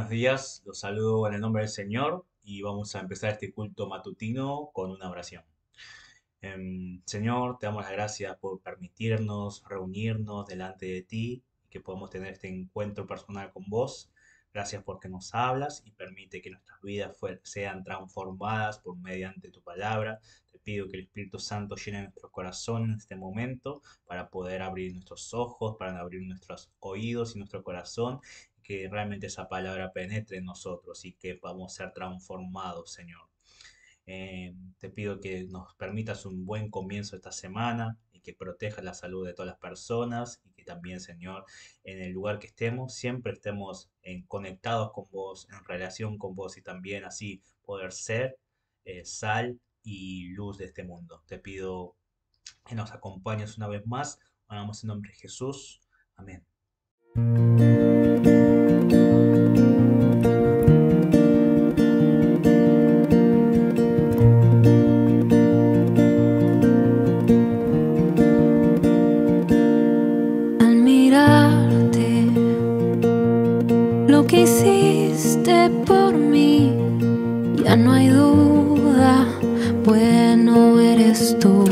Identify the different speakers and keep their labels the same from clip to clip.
Speaker 1: Buenos días, los saludo en el nombre del Señor y vamos a empezar este culto matutino con una oración. Señor, te damos las gracias por permitirnos reunirnos delante de ti y que podamos tener este encuentro personal con vos. Gracias porque nos hablas y permite que nuestras vidas sean transformadas por mediante tu palabra. Te pido que el Espíritu Santo llene nuestros corazones en este momento para poder abrir nuestros ojos, para abrir nuestros oídos y nuestro corazón, que realmente esa palabra penetre en nosotros y que podamos ser transformados, Señor. Te pido que nos permitas un buen comienzo esta semana y que protejas la salud de todas las personas y que también, Señor, en el lugar que estemos, siempre estemos conectados con vos, en relación con vos y también así poder ser sal y luz de este mundo. Te pido que nos acompañes una vez más. Oramos en nombre de Jesús. Amén.
Speaker 2: Al mirarte, lo que hiciste por mí, ya no hay duda, bueno eres tú.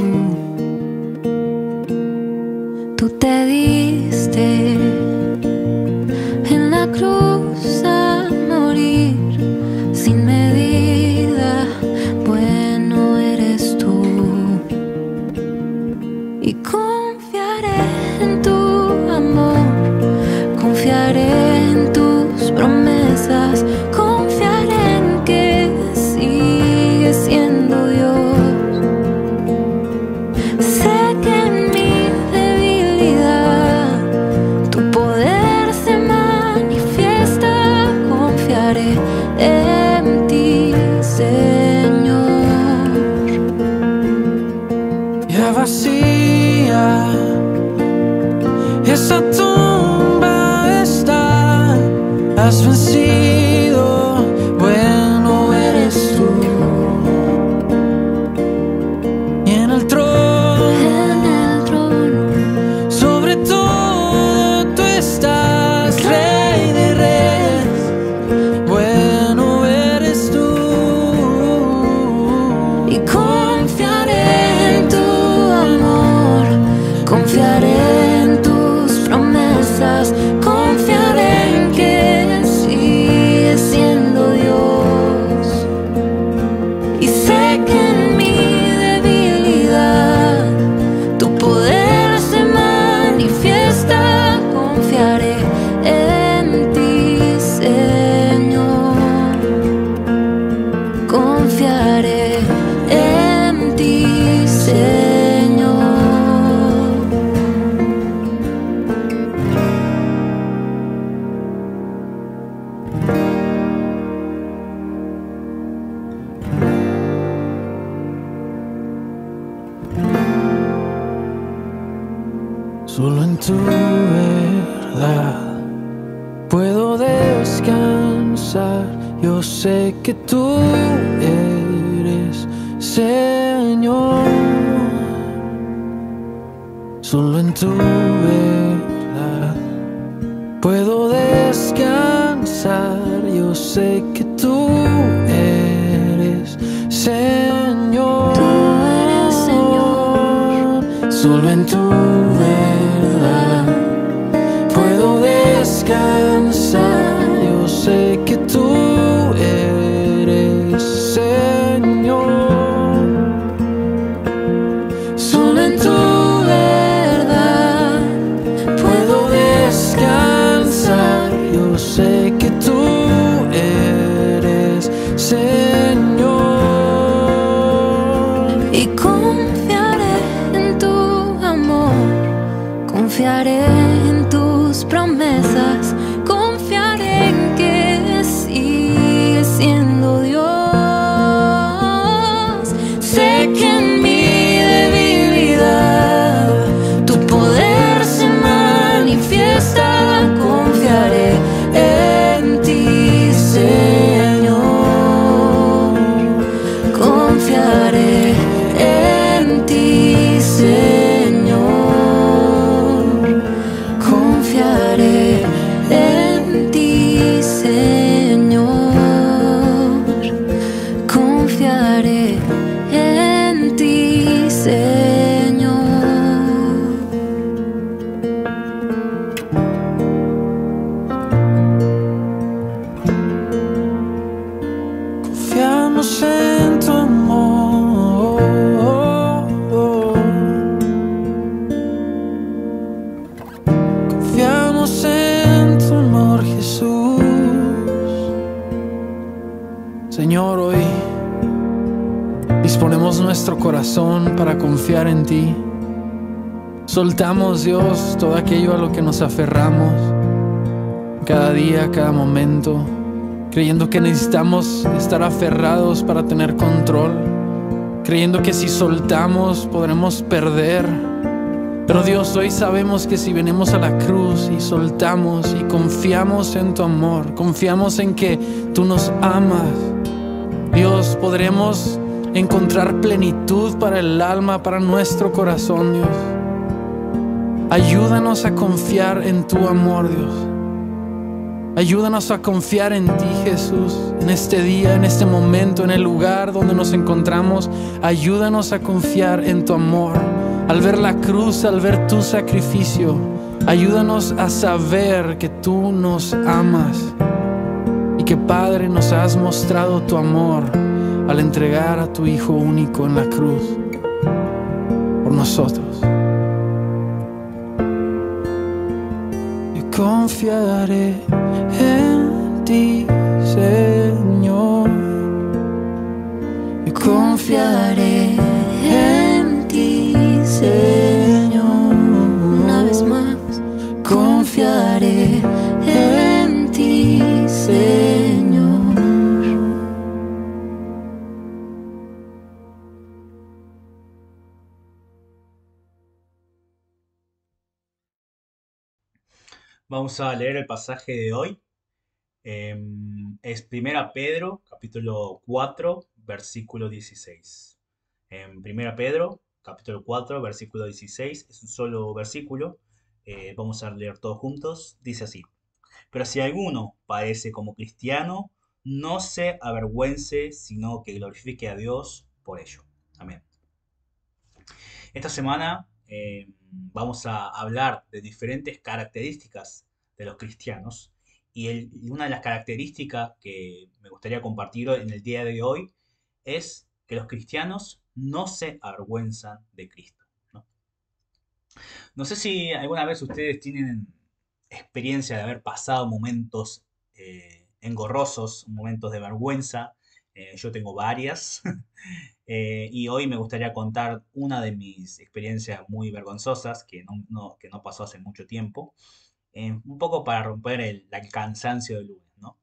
Speaker 2: Tú te diste en la cruz a morir sin medida, bueno eres tú. Y confiaré en tu amor, confiaré en tus promesas, confiaré en que sigues siendo Dios. Sé que en mi debilidad tu poder se manifiesta, confiaré en ti, Señor.
Speaker 3: Ya vacía esa tumba está, has vencido, bueno eres tú. Y en el trono, sobre todo tú estás, Rey de Reyes, bueno eres tú.
Speaker 2: Y confiaré en tu amor, confiaré en tus promesas, confiaré en que sigues siendo Dios. Y sé que en mi debilidad tu poder se manifiesta, confiaré en ti, Señor. Confiaré en ti, Señor.
Speaker 3: Solo en tu verdad puedo descansar. Yo sé que tú eres Señor. Solo en tu verdad puedo descansar. Yo sé que tú eres Señor.
Speaker 2: Tú eres Señor.
Speaker 3: Solo en tu verdad puedo descansar. Yo sé que tú eres Señor. Solo en tu verdad puedo descansar. Yo sé que tú eres Señor.
Speaker 2: Y confiaré en tu amor, confiaré en tus promesas, confiaré en que sigues siendo Dios. Sé que en mi debilidad tu poder se manifiesta, confiaré en ti, Señor. Confiaré en
Speaker 3: Señor, hoy disponemos nuestro corazón para confiar en ti. Soltamos, Dios, todo aquello a lo que nos aferramos, cada día, cada momento, creyendo que necesitamos estar aferrados para tener control, creyendo que si soltamos podremos perder. Pero Dios, hoy sabemos que si venimos a la cruz y soltamos y confiamos en tu amor, confiamos en que tú nos amas, Dios, podremos encontrar plenitud para el alma, para nuestro corazón, Dios. Ayúdanos a confiar en tu amor, Dios. Ayúdanos a confiar en ti, Jesús, en este día, en este momento, en el lugar donde nos encontramos. Ayúdanos a confiar en tu amor. Al ver la cruz, al ver tu sacrificio, ayúdanos a saber que tú nos amas y que, Padre, nos has mostrado tu amor al entregar a tu Hijo único en la cruz por nosotros. Yo confiaré en ti, Señor. Yo confiaré en ti, Señor. Una vez más, confiaré en ti, Señor.
Speaker 1: Vamos a leer el pasaje de hoy. Es Primera Pedro, capítulo 4, versículo 16. En Primera Pedro, capítulo 4, versículo 16, es un solo versículo. Vamos a leer todos juntos. Dice así: Pero si alguno padece como cristiano, no se avergüence, sino que glorifique a Dios por ello. Amén. Esta semana vamos a hablar de diferentes características de los cristianos y una de las características que me gustaría compartir en el día de hoy es que los cristianos no se avergüenzan de Cristo, ¿no? No sé si alguna vez ustedes tienen experiencia de haber pasado momentos engorrosos, momentos de vergüenza. Yo tengo varias. Y hoy me gustaría contar una de mis experiencias muy vergonzosas que no pasó hace mucho tiempo, un poco para romper el cansancio del lunes, ¿no?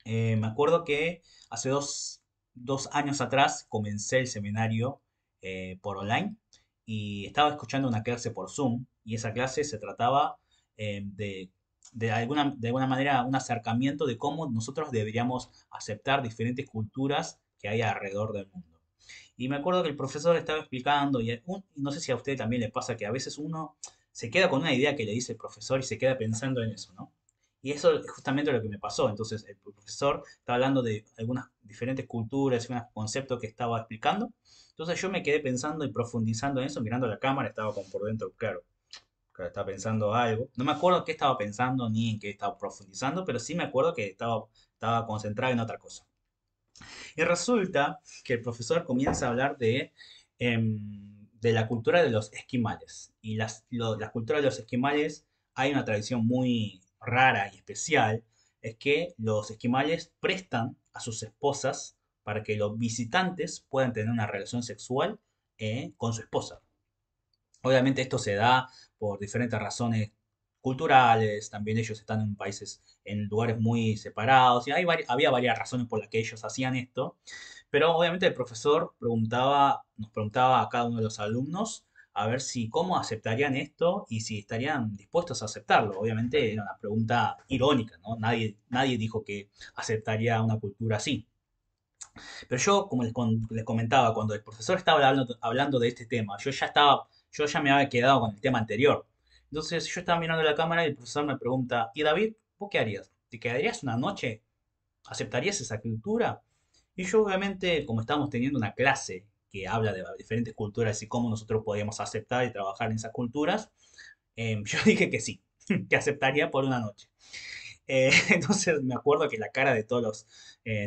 Speaker 1: Me acuerdo que hace dos años atrás comencé el seminario por online y estaba escuchando una clase por Zoom y esa clase se trataba de alguna manera un acercamiento de cómo nosotros deberíamos aceptar diferentes culturas que hay alrededor del mundo. Y me acuerdo que el profesor estaba explicando, y no sé si a usted también le pasa que a veces uno se queda con una idea que le dice el profesor y se queda pensando en eso, ¿no? Y eso es justamente lo que me pasó. Entonces, el profesor estaba hablando de algunas diferentes culturas y unos conceptos que estaba explicando. Entonces, yo me quedé pensando y profundizando en eso, mirando la cámara, estaba como por dentro, claro, estaba pensando algo. No me acuerdo qué estaba pensando ni en qué estaba profundizando, pero sí me acuerdo que estaba concentrado en otra cosa. Y resulta que el profesor comienza a hablar de la cultura de los esquimales. Y la cultura de los esquimales, hay una tradición muy rara y especial, es que los esquimales prestan a sus esposas para que los visitantes puedan tener una relación sexual con su esposa. Obviamente esto se da por diferentes razones culturales, también ellos están en países, en lugares muy separados, y había varias razones por las que ellos hacían esto, pero obviamente el profesor nos preguntaba a cada uno de los alumnos a ver si cómo aceptarían esto y si estarían dispuestos a aceptarlo. Obviamente era una pregunta irónica, ¿no? Nadie dijo que aceptaría una cultura así. Pero yo, como les comentaba, cuando el profesor estaba hablando de este tema, yo ya me había quedado con el tema anterior. Entonces yo estaba mirando la cámara y el profesor me pregunta: ¿Y David, vos qué harías? ¿Te quedarías una noche? ¿Aceptarías esa cultura? Y yo obviamente, como estábamos teniendo una clase que habla de las diferentes culturas y cómo nosotros podíamos aceptar y trabajar en esas culturas, yo dije que sí, que aceptaría por una noche. Entonces me acuerdo que la cara de todos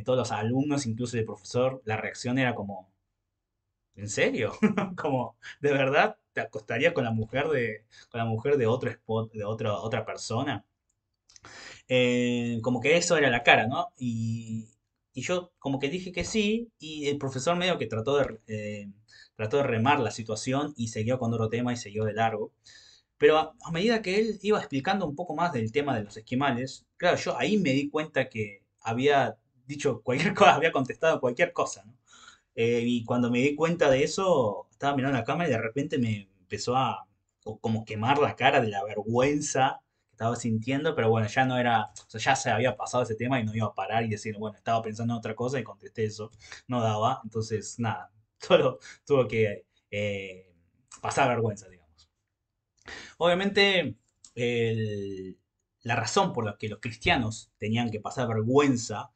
Speaker 1: los alumnos, incluso el profesor, la reacción era como: ¿en serio? Como, ¿de verdad te acostarías con con la mujer de otro spot, de otra persona? Como que eso era la cara, ¿no? Y y yo como que dije que sí, y el profesor medio que trató de remar la situación y siguió con otro tema y siguió de largo. Pero a medida que él iba explicando un poco más del tema de los esquimales, claro, yo ahí me di cuenta que había dicho cualquier cosa, había contestado cualquier cosa, ¿no? Y cuando me di cuenta de eso, estaba mirando la cámara y de repente me empezó a como quemar la cara de la vergüenza que estaba sintiendo, pero bueno, ya no era, o sea, ya se había pasado ese tema y no iba a parar y decir, bueno, estaba pensando en otra cosa y contesté eso, no daba, entonces nada, solo tuvo que pasar vergüenza, digamos. Obviamente, el- la razón por la que los cristianos tenían que pasar vergüenza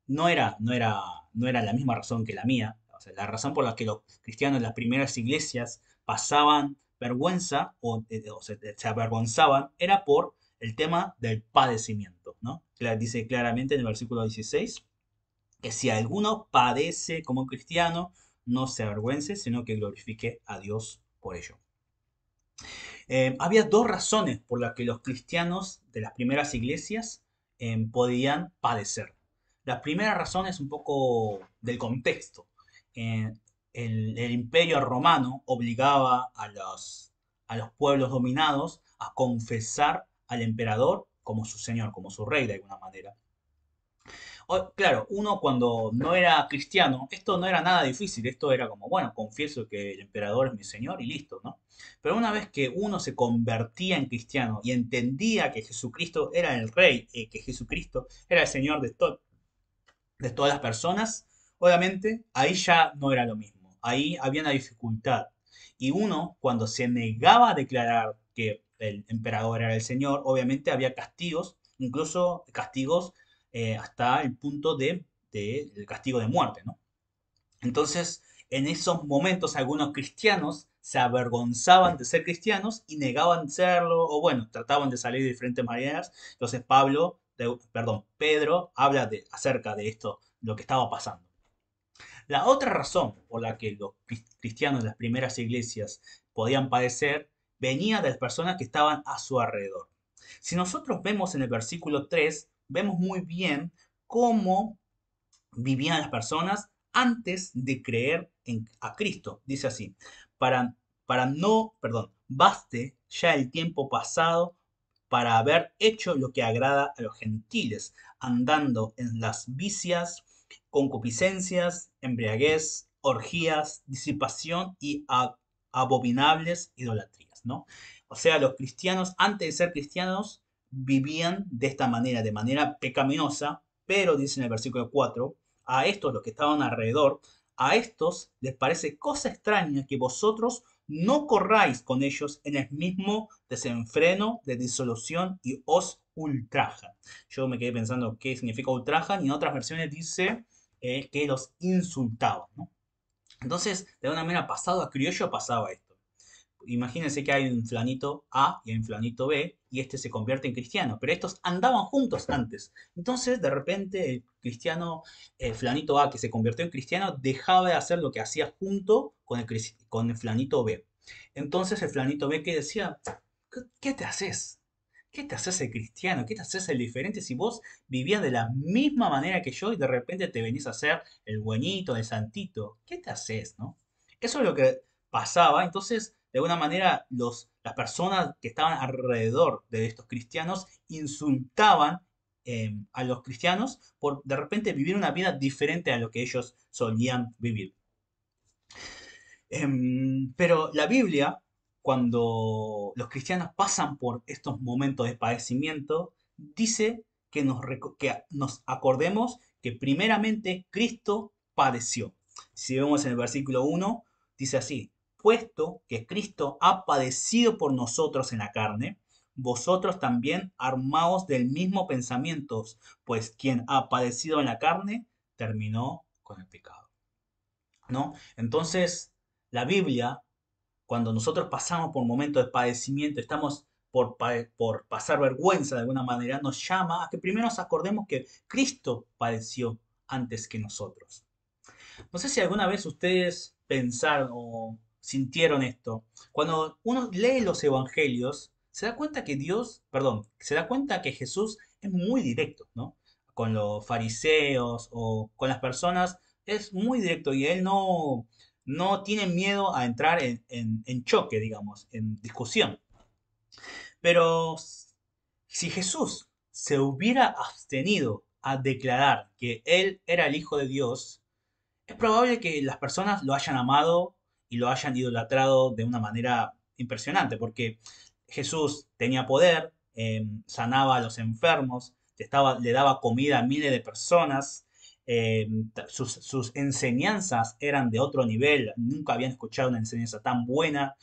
Speaker 1: no era la misma razón que la mía. O sea, la razón por la que los cristianos en las primeras iglesias pasaban vergüenza se avergonzaban era por el tema del padecimiento, ¿no? Dice claramente en el versículo 16 que si alguno padece como cristiano, no se avergüence, sino que glorifique a Dios por ello. Había dos razones por las que los cristianos de las primeras iglesias podían padecer. La primera razón es un poco del contexto. Eh, el imperio romano obligaba a los pueblos dominados a confesar al emperador como su señor, como su rey de alguna manera. Claro, uno cuando no era cristiano, esto no era nada difícil, esto era como, bueno, confieso que el emperador es mi señor y listo, ¿no? Pero una vez que uno se convertía en cristiano y entendía que Jesucristo era el rey, que Jesucristo era el señor de todas las personas, obviamente ahí ya no era lo mismo, ahí había una dificultad. Y uno, cuando se negaba a declarar que el emperador era el señor, obviamente había castigos, incluso castigos hasta el punto del castigo de muerte, ¿no? Entonces, en esos momentos algunos cristianos se avergonzaban de ser cristianos y negaban serlo, o bueno, trataban de salir de diferentes maneras. Entonces Pedro habla acerca de esto, lo que estaba pasando. La otra razón por la que los cristianos de las primeras iglesias podían padecer venía de las personas que estaban a su alrededor. Si nosotros vemos en el versículo 3, vemos muy bien cómo vivían las personas antes de creer a Cristo. Dice así, baste ya el tiempo pasado para haber hecho lo que agrada a los gentiles, andando en las vicias, concupiscencias, embriaguez, orgías, disipación y abominables idolatrías, ¿no? O sea, los cristianos, antes de ser cristianos, vivían de esta manera, de manera pecaminosa, pero dice en el versículo 4, a estos, los que estaban alrededor, a estos les parece cosa extraña que vosotros no corráis con ellos en el mismo desenfreno de disolución y os ultrajan. Yo me quedé pensando qué significa ultrajan y en otras versiones dice que los insultaban, ¿no? Entonces, de una manera pasado a criollo pasaba esto. Imagínense que hay un flanito A y hay un flanito B y este se convierte en cristiano, pero estos andaban juntos antes. Entonces, de repente, el cristiano, flanito A que se convirtió en cristiano, dejaba de hacer lo que hacía junto con el flanito B. Entonces, el flanito B que decía, ¿qué te haces? ¿Qué te haces el cristiano? ¿Qué te haces el diferente si vos vivías de la misma manera que yo y de repente te venís a hacer el buenito, el santito? ¿Qué te haces, no? Eso es lo que pasaba. Entonces, de alguna manera, las personas que estaban alrededor de estos cristianos insultaban a los cristianos por de repente vivir una vida diferente a lo que ellos solían vivir. Pero la Biblia, cuando los cristianos pasan por estos momentos de padecimiento, dice que nos acordemos que primeramente Cristo padeció. Si vemos en el versículo 1, dice así, puesto que Cristo ha padecido por nosotros en la carne, vosotros también armaos del mismo pensamiento, pues quien ha padecido en la carne terminó con el pecado, ¿no? Entonces, la Biblia, cuando nosotros pasamos por momentos de padecimiento, estamos por pasar vergüenza de alguna manera, nos llama a que primero nos acordemos que Cristo padeció antes que nosotros. No sé si alguna vez ustedes pensaron o sintieron esto. Cuando uno lee los evangelios, se da cuenta que se da cuenta que Jesús es muy directo, ¿no? con los fariseos o con las personas, es muy directo y él no tiene miedo a entrar en choque, digamos, en discusión. Pero si Jesús se hubiera abstenido a declarar que él era el Hijo de Dios, es probable que las personas lo hayan amado y lo hayan idolatrado de una manera impresionante, porque Jesús tenía poder, sanaba a los enfermos, le daba comida a miles de personas, sus enseñanzas eran de otro nivel, nunca habían escuchado una enseñanza tan buena,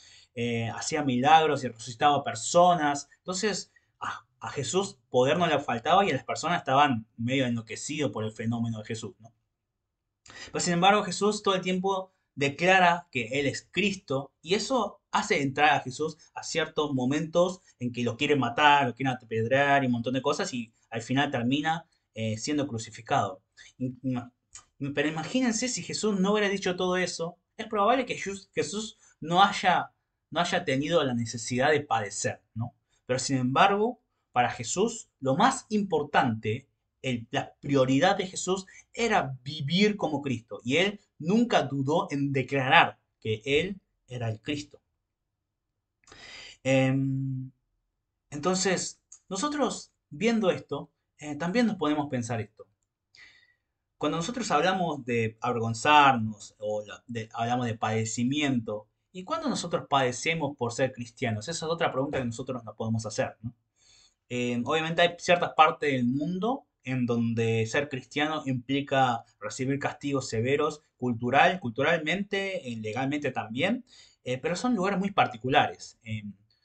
Speaker 1: hacía milagros y resucitaba personas. Entonces, a Jesús poder no le faltaba y las personas estaban medio enloquecidos por el fenómeno de Jesús, ¿no? Pero sin embargo, Jesús todo el tiempo declara que Él es Cristo y eso hace entrar a Jesús a ciertos momentos en que lo quieren matar, lo quieren apedrear y un montón de cosas y al final termina siendo crucificado. Pero imagínense si Jesús no hubiera dicho todo eso, es probable que Jesús no haya tenido la necesidad de padecer, ¿no? Pero sin embargo, para Jesús, lo más importante, la prioridad de Jesús era vivir como Cristo. Y él nunca dudó en declarar que él era el Cristo. Em, entonces, nosotros viendo esto, también nos podemos pensar esto. Cuando nosotros hablamos de avergonzarnos o hablamos de padecimiento, ¿y cuándo nosotros padecemos por ser cristianos? Esa es otra pregunta que nosotros nos podemos hacer, ¿no? Obviamente hay ciertas partes del mundo en donde ser cristiano implica recibir castigos severos culturalmente, legalmente también, pero son lugares muy particulares.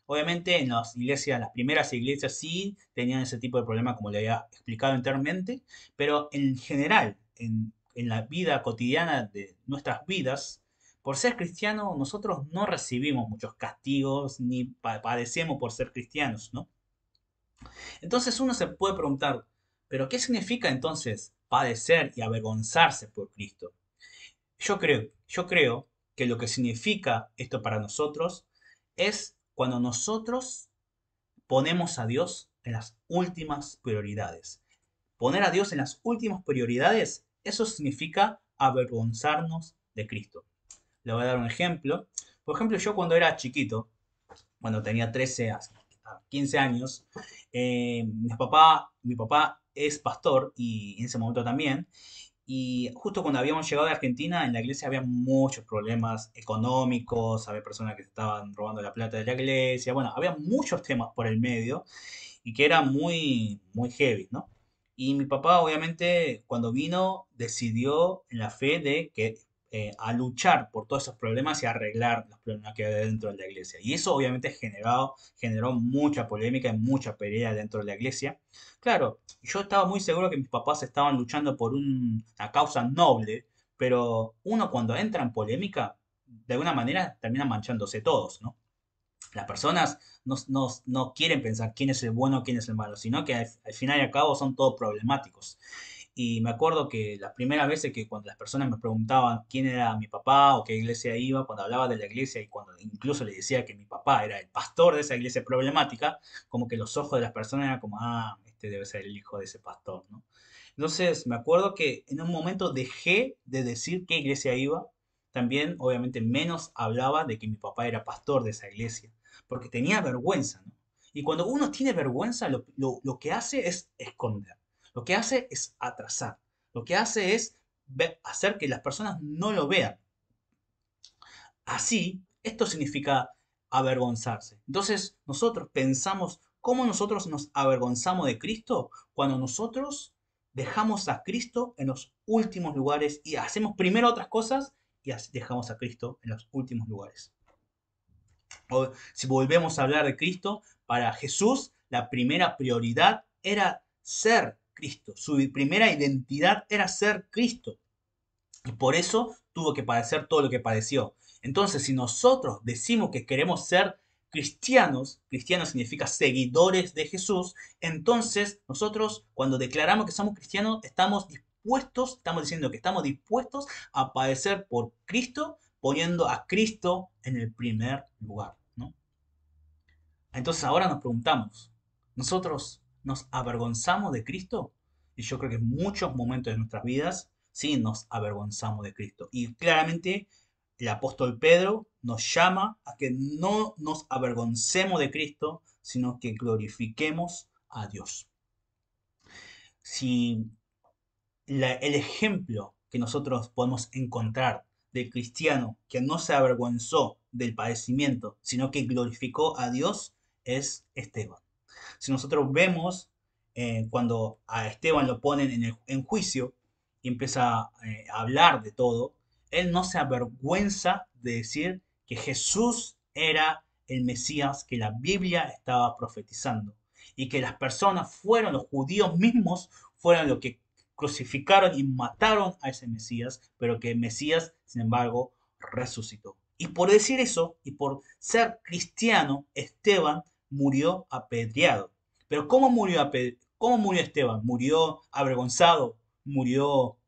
Speaker 1: Obviamente en las iglesias, las primeras iglesias sí tenían ese tipo de problema como le había explicado anteriormente, pero en general, en la vida cotidiana de nuestras vidas, por ser cristiano nosotros no recibimos muchos castigos ni padecemos por ser cristianos, ¿no? Entonces uno se puede preguntar, ¿pero qué significa entonces padecer y avergonzarse por Cristo? Yo creo que lo que significa esto para nosotros es cuando nosotros ponemos a Dios en las últimas prioridades. Poner a Dios en las últimas prioridades, eso significa avergonzarnos de Cristo. Le voy a dar un ejemplo. Por ejemplo, yo cuando era chiquito, cuando tenía 13 a 15 años, mi papá es pastor y en ese momento también. Y justo cuando habíamos llegado a Argentina, en la iglesia había muchos problemas económicos, había personas que se estaban robando la plata de la iglesia, bueno, había muchos temas por el medio y que era muy, muy heavy, ¿no? Y mi papá, obviamente, cuando vino, decidió en la fe de que a luchar por todos esos problemas y arreglar los problemas que había dentro de la iglesia. Y eso obviamente generó mucha polémica y mucha pelea dentro de la iglesia. Claro, yo estaba muy seguro que mis papás estaban luchando por una causa noble, pero uno cuando entra en polémica, de alguna manera terminan manchándose todos, ¿no? Las personas no quieren pensar quién es el bueno, quién es el malo, sino que al final y al cabo son todos problemáticos. Y me acuerdo que las primeras veces que cuando las personas me preguntaban quién era mi papá o qué iglesia iba, cuando hablaba de la iglesia y cuando incluso le decía que mi papá era el pastor de esa iglesia problemática, como que los ojos de las personas eran como, ah, este debe ser el hijo de ese pastor, ¿no? Entonces me acuerdo que en un momento dejé de decir qué iglesia iba, también obviamente menos hablaba de que mi papá era pastor de esa iglesia, porque tenía vergüenza, ¿no? Y cuando uno tiene vergüenza, lo que hace es esconder. Lo que hace es atrasar. Lo que hace es hacer que las personas no lo vean. Así, esto significa avergonzarse. Entonces, nosotros pensamos cómo nosotros nos avergonzamos de Cristo cuando nosotros dejamos a Cristo en los últimos lugares y hacemos primero otras cosas y dejamos a Cristo en los últimos lugares. O si volvemos a hablar de Cristo, para Jesús la primera prioridad era ser Cristo. Su primera identidad era ser Cristo. Y por eso tuvo que padecer todo lo que padeció. Entonces, si nosotros decimos que queremos ser cristianos, cristianos significa seguidores de Jesús, entonces nosotros cuando declaramos que somos cristianos estamos diciendo que estamos dispuestos a padecer por Cristo, poniendo a Cristo en el primer lugar, ¿no? Entonces ahora nos preguntamos, ¿nosotros nos avergonzamos de Cristo? Y yo creo que en muchos momentos de nuestras vidas sí nos avergonzamos de Cristo. Y claramente el apóstol Pedro nos llama a que no nos avergoncemos de Cristo, sino que glorifiquemos a Dios. Si el ejemplo que nosotros podemos encontrar del cristiano que no se avergonzó del padecimiento, sino que glorificó a Dios, es Esteban. Si nosotros vemos cuando a Esteban lo ponen en juicio y empieza a hablar de todo, él no se avergüenza de decir que Jesús era el Mesías que la Biblia estaba profetizando y que las personas fueron, los judíos mismos, fueron los que crucificaron y mataron a ese Mesías, pero que el Mesías, sin embargo, resucitó. Y por decir eso, y por ser cristiano, Esteban murió apedreado. Pero ¿cómo murió Esteban? ¿Murió avergonzado? ¿Murió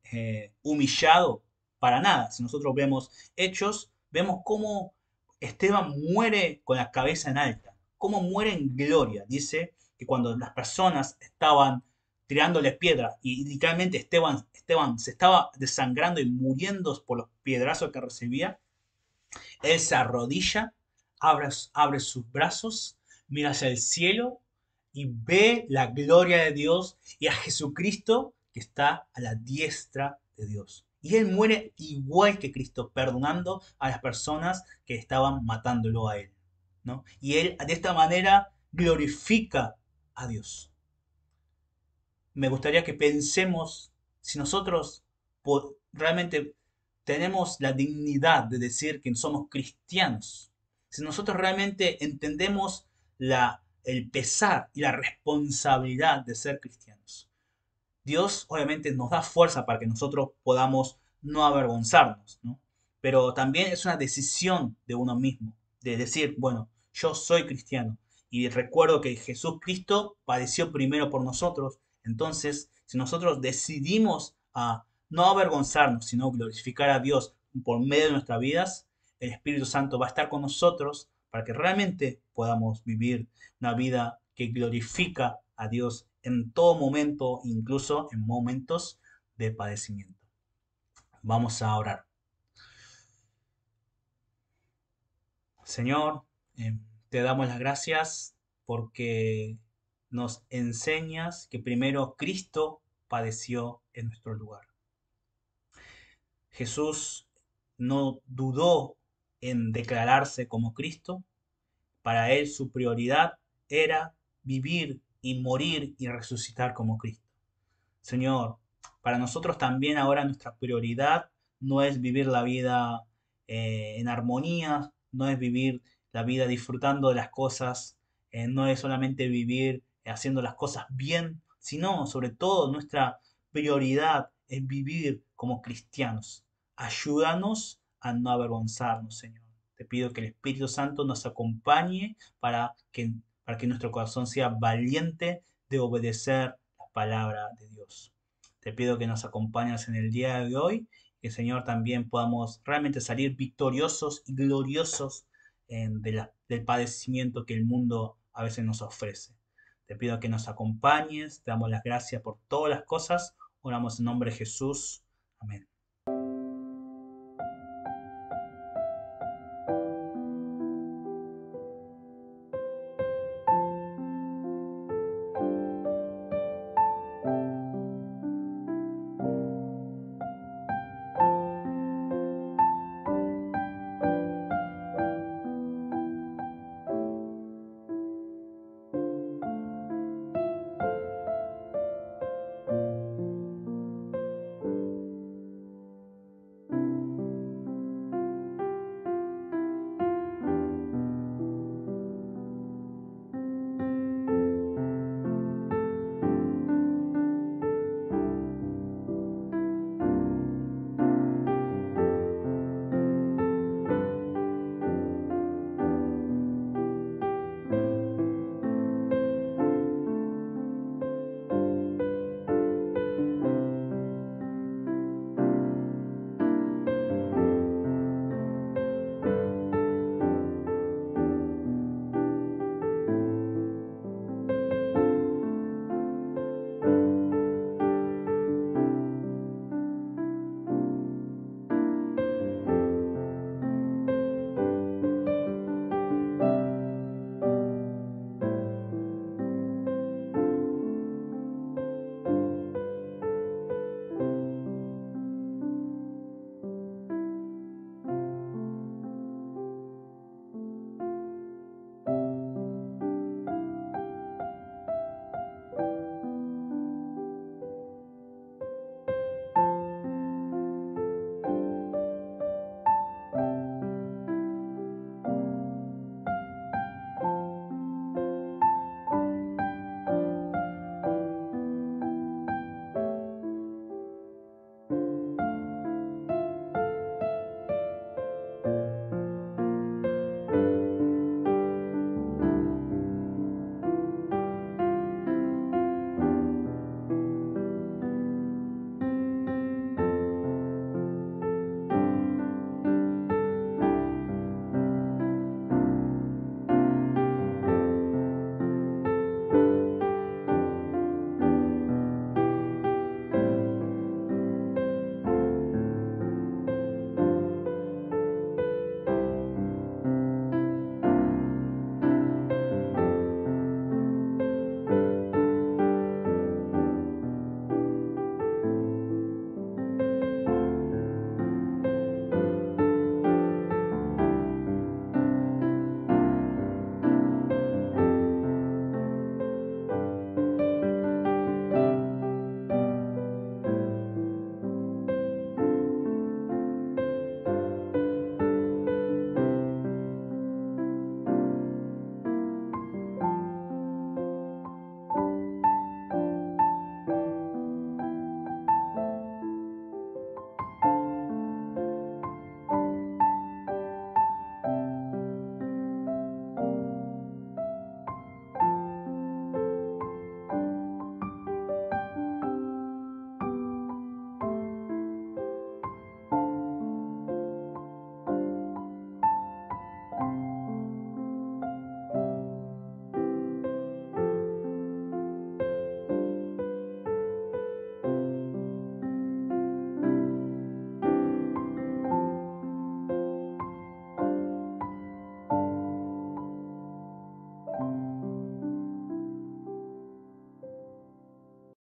Speaker 1: humillado? Para nada. Si nosotros vemos hechos, vemos cómo Esteban muere con la cabeza en alta, cómo muere en gloria. Dice que cuando las personas estaban tirándole piedras y literalmente Esteban se estaba desangrando y muriendo por los piedrazos que recibía, él se arrodilla, abre sus brazos, mira hacia el cielo y ve la gloria de Dios y a Jesucristo que está a la diestra de Dios. Y él muere igual que Cristo, perdonando a las personas que estaban matándolo a él, ¿no? Y él de esta manera glorifica a Dios. Me gustaría que pensemos si nosotros realmente tenemos la dignidad de decir que somos cristianos, si nosotros realmente entendemos el pesar y la responsabilidad de ser cristianos. Dios obviamente nos da fuerza para que nosotros podamos no avergonzarnos, ¿no? Pero también es una decisión de uno mismo, de decir, bueno, yo soy cristiano y recuerdo que Jesús Cristo padeció primero por nosotros. Entonces, si nosotros decidimos a no avergonzarnos, sino glorificar a Dios por medio de nuestras vidas, el Espíritu Santo va a estar con nosotros para que realmente podamos vivir una vida que glorifica a Dios en todo momento, incluso en momentos de padecimiento. Vamos a orar. Señor, te damos las gracias porque nos enseñas que primero Cristo padeció en nuestro lugar. Jesús no dudó en declararse como Cristo. Para él su prioridad era vivir y morir y resucitar como Cristo. Señor, para nosotros también ahora nuestra prioridad no es vivir la vida en armonía, no es vivir la vida disfrutando de las cosas, no es solamente vivir haciendo las cosas bien, sino sobre todo nuestra prioridad es vivir como cristianos. Ayúdanos a no avergonzarnos, Señor. Te pido que el Espíritu Santo nos acompañe para que nuestro corazón sea valiente de obedecer la palabra de Dios. Te pido que nos acompañes en el día de hoy, que Señor también podamos realmente salir victoriosos y gloriosos del padecimiento que el mundo a veces nos ofrece. Te pido que nos acompañes, te damos las gracias por todas las cosas, oramos en nombre de Jesús. Amén.